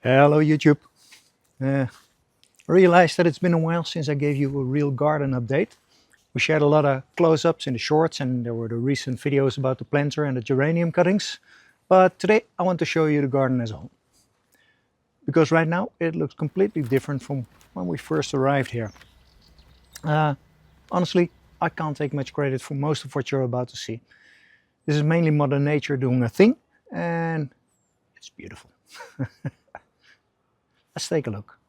Hello YouTube. I realized that it's been a while since I gave you a real garden update. We shared a lot of close-ups in the shorts and there were the recent videos about the planter and the geranium cuttings. But today I want to show you the garden as a whole. Because right now it looks completely different from when we first arrived here. Honestly, I can't take much credit for most of what you're about to see. This is mainly Mother Nature doing a thing and it's beautiful. Let's take a look.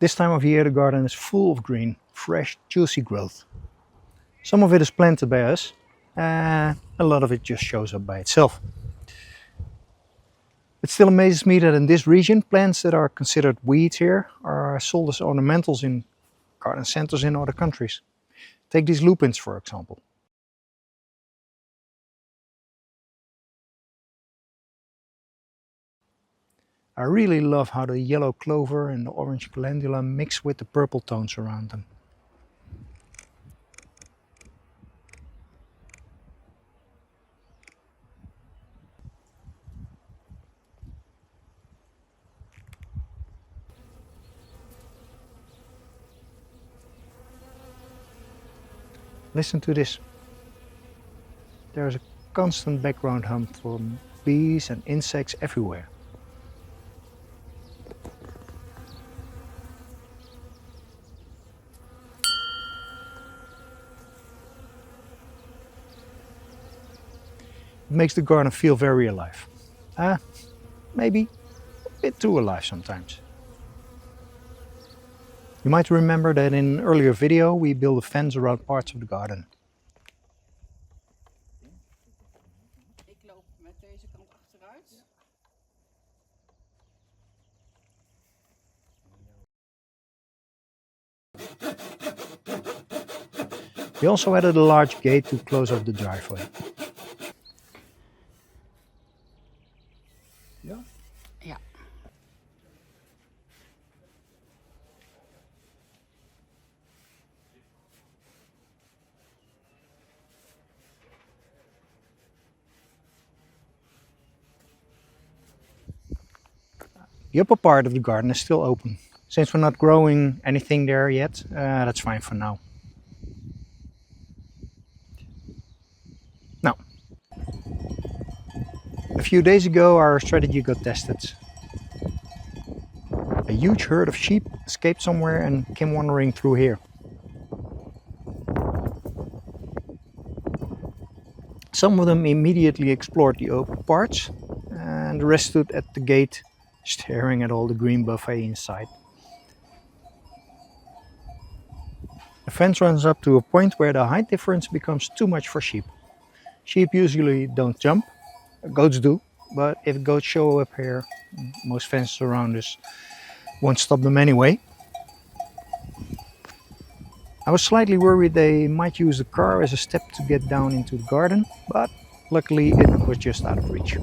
This time of year the garden is full of green, fresh, juicy growth. Some of it is planted by us, and a lot of it just shows up by itself. It still amazes me that in this region, plants that are considered weeds here are sold as ornamentals in garden centers in other countries. Take these lupins for example. I really love how the yellow clover and the orange calendula mix with the purple tones around them. Listen to this. There's a constant background hum from bees and insects everywhere. It makes the garden feel very alive. Maybe a bit too alive sometimes. You might remember that in an earlier video we built a fence around parts of the garden. Ik loop met deze kant achteruit. We also added a large gate to close off the driveway. Ja. The upper part of the garden is still open. Since we're not growing anything there yet, that's fine for now. Now, a few days ago our strategy got tested. A huge herd of sheep escaped somewhere and came wandering through here. Some of them immediately explored the open parts and the rest stood at the gate staring at all the green buffet inside. The fence runs up to a point where the height difference becomes too much for sheep. Sheep usually don't jump, goats do, but if goats show up here, most fences around us won't stop them anyway. I was slightly worried they might use the car as a step to get down into the garden, but luckily it was just out of reach.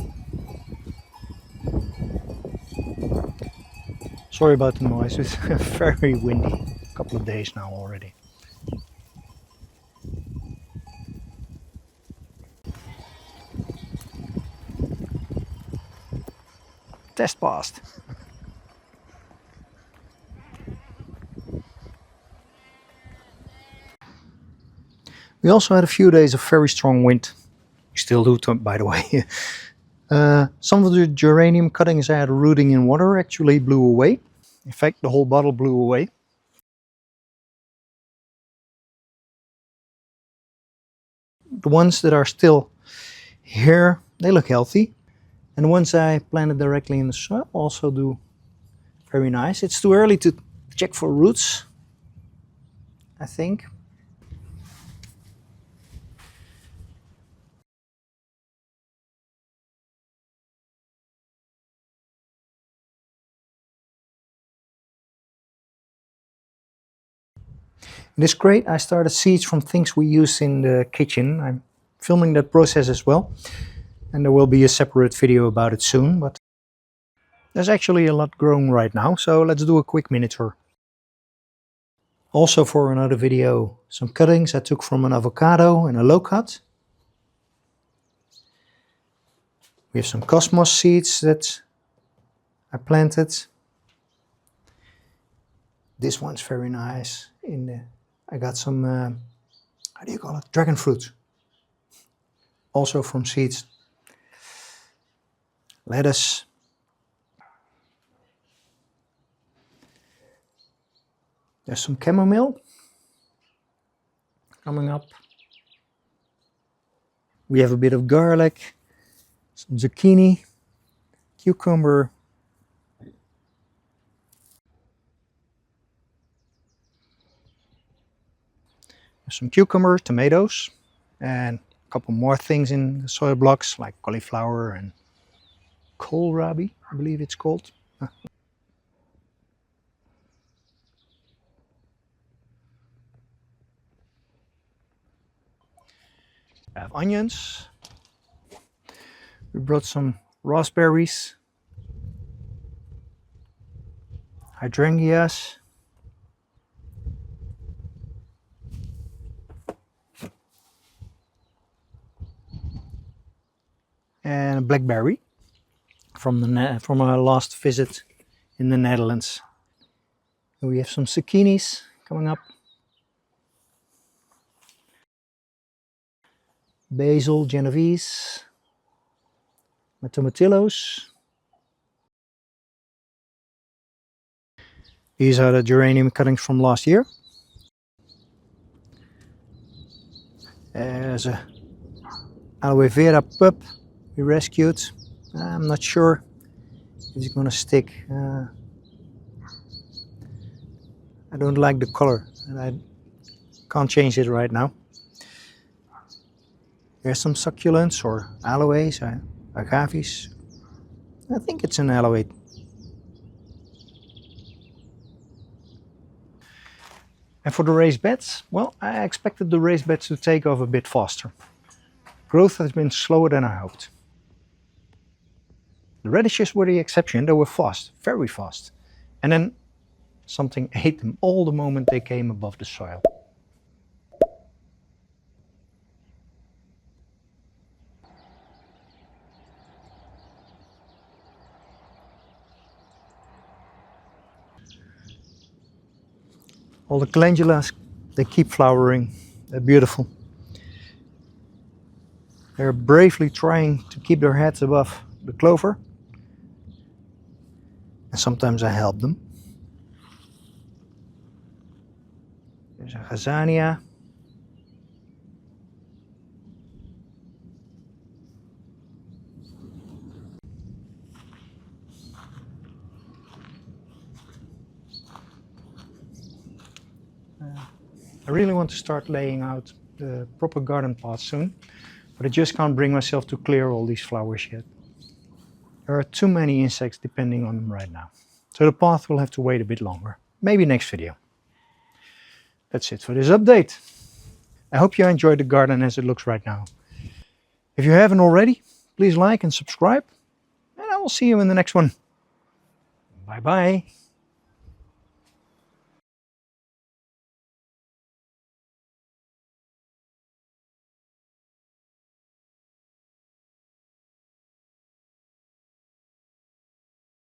Sorry about the noise, it's very windy. A couple of days now already. Test passed. We also had a few days of very strong wind. We still do, by the way. Some of the geranium cuttings I had rooting in water actually blew away. In fact, the whole bottle blew away. The ones that are still here, they look healthy. And the ones I planted directly in the soil also do very nice. It's too early to check for roots, I think. In this crate I started seeds from things we use in the kitchen. I'm filming that process as well. And there will be a separate video about it soon, but there's actually a lot growing right now, so let's do a quick mini tour. Also for another video, some cuttings I took from an avocado and a low cut. We have some cosmos seeds that I planted. This one's very nice. I got some, how do you call it? Dragon fruit. Also from seeds. Lettuce. There's some chamomile coming up. We have a bit of garlic, some zucchini, cucumber. There's some cucumber, tomatoes, and a couple more things in the soil blocks like cauliflower and kohlrabi, I believe it's called. I have onions. We brought some raspberries, hydrangeas, and a blackberry from our last visit in the Netherlands. And we have some zucchinis coming up. Basil, Genovese, my tomatillos. These are the geranium cuttings from last year. There's a aloe vera pup we rescued. I'm not sure if it's gonna stick. I don't like the color and I can't change it right now. There's some succulents or aloes, agaves. I think it's an aloe. And for the raised beds, well, I expected the raised beds to take off a bit faster. Growth has been slower than I hoped. The radishes were the exception. They were fast, very fast. And then something ate them all the moment they came above the soil. All the calendulas, they keep flowering. They're beautiful. They're bravely trying to keep their heads above the clover. And sometimes I help them. There's a gazania. I really want to start laying out the proper garden path soon, but I just can't bring myself to clear all these flowers yet. There are too many insects depending on them right now. So the path will have to wait a bit longer. Maybe next video. That's it for this update. I hope you enjoyed the garden as it looks right now. If you haven't already, please like and subscribe, and I will see you in the next one. Bye bye.